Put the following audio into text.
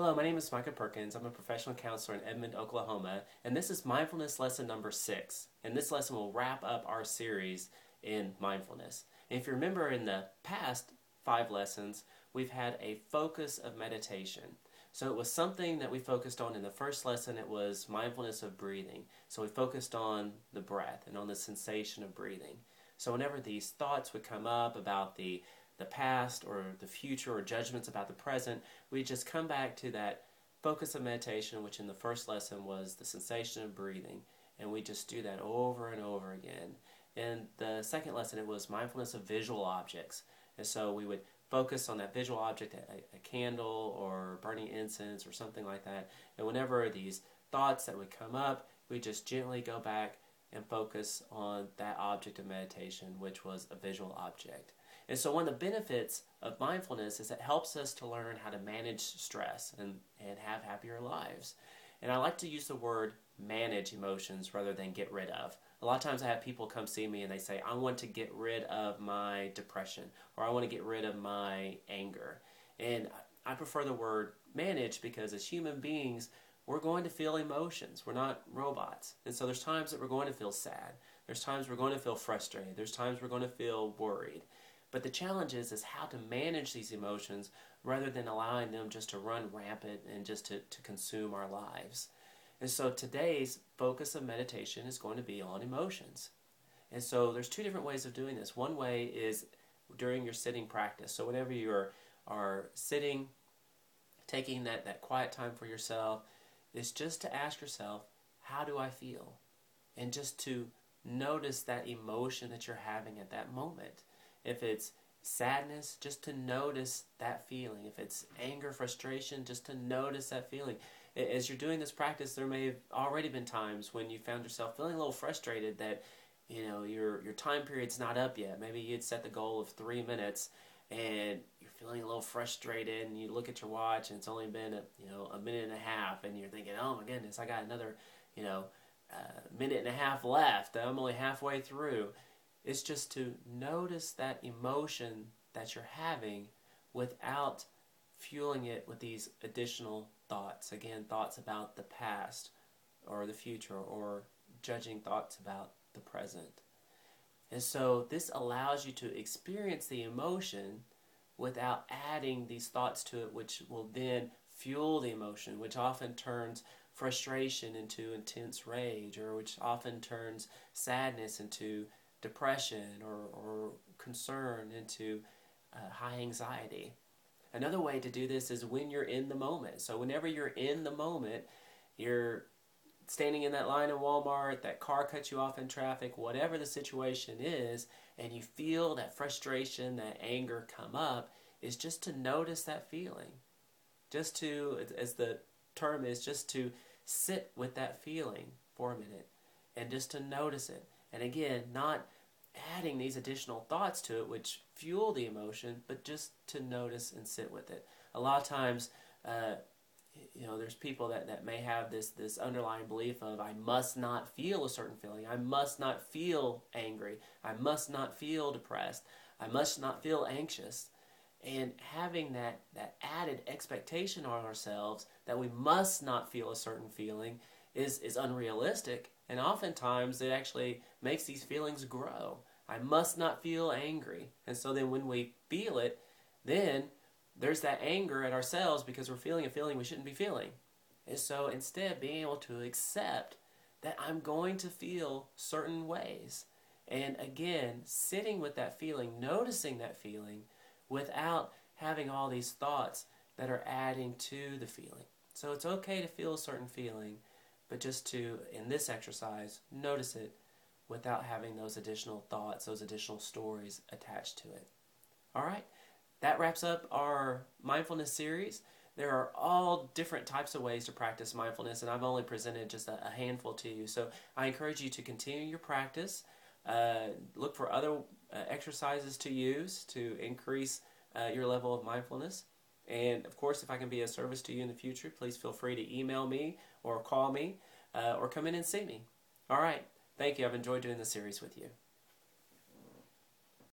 Hello, my name is Micah Perkins. I'm a professional counselor in Edmond, Oklahoma, and this is Mindfulness Lesson number 6. And this lesson will wrap up our series in mindfulness. And if you remember in the past 5 lessons, we've had a focus of meditation. So it was something that we focused on in the first lesson. It was mindfulness of breathing. So we focused on the breath and on the sensation of breathing. So whenever these thoughts would come up about the past or the future or judgments about the present, we just come back to that focus of meditation, which in the first lesson was the sensation of breathing, and we just do that over and over again. In the second lesson, it was mindfulness of visual objects, and so we would focus on that visual object, a candle or burning incense or something like that, and whenever these thoughts that would come up, we just gently go back and focus on that object of meditation, which was a visual object. And so one of the benefits of mindfulness is it helps us to learn how to manage stress and have happier lives. And I like to use the word manage emotions rather than get rid of. A lot of times I have people come see me and they say, I want to get rid of my depression, or I want to get rid of my anger. And I prefer the word manage because as human beings, we're going to feel emotions. We're not robots. And so there's times that we're going to feel sad. There's times we're going to feel frustrated. There's times we're going to feel worried. But the challenge is how to manage these emotions rather than allowing them just to run rampant and just to consume our lives. And so today's focus of meditation is going to be on emotions. And so there's 2 different ways of doing this. One way is during your sitting practice. So whenever you are sitting, taking that quiet time for yourself, is just to ask yourself, how do I feel? And just to notice that emotion that you're having at that moment. If it's sadness, just to notice that feeling. If it's anger, frustration, just to notice that feeling. As you're doing this practice, there may have already been times when you found yourself feeling a little frustrated that your time period's not up yet. Maybe you'd set the goal of 3 minutes and you're feeling a little frustrated and you look at your watch and it's only been a minute and a half and you're thinking, oh my goodness, I got another minute and a half left. I'm only halfway through. It's just to notice that emotion that you're having without fueling it with these additional thoughts. Again, thoughts about the past or the future or judging thoughts about the present. And so this allows you to experience the emotion without adding these thoughts to it, which will then fuel the emotion, which often turns frustration into intense rage, or which often turns sadness into depression or concern into high anxiety. Another way to do this is when you're in the moment. So whenever you're in the moment, you're standing in that line in Walmart, that car cuts you off in traffic, whatever the situation is, and you feel that frustration, that anger come up, is just to notice that feeling. Just to, as the term is, just to sit with that feeling for a minute and just to notice it. And again, not adding these additional thoughts to it which fuel the emotion, but just to notice and sit with it. A lot of times, there's people that may have this underlying belief of, I must not feel a certain feeling. I must not feel angry. I must not feel depressed. I must not feel anxious. And having that added expectation on ourselves that we must not feel a certain feeling is unrealistic. And oftentimes it actually makes these feelings grow. I must not feel angry. And so then when we feel it, then there's that anger at ourselves because we're feeling a feeling we shouldn't be feeling. And so instead being able to accept that I'm going to feel certain ways. And again, sitting with that feeling, noticing that feeling without having all these thoughts that are adding to the feeling. So it's okay to feel a certain feeling, but just to, in this exercise, notice it without having those additional thoughts, those additional stories attached to it. All right, that wraps up our mindfulness series. There are all different types of ways to practice mindfulness, and I've only presented just a handful to you. So I encourage you to continue your practice. Look for other exercises to use to increase your level of mindfulness. And of course, if I can be of service to you in the future, please feel free to email me or call me or come in and see me. All right. Thank you. I've enjoyed doing this series with you.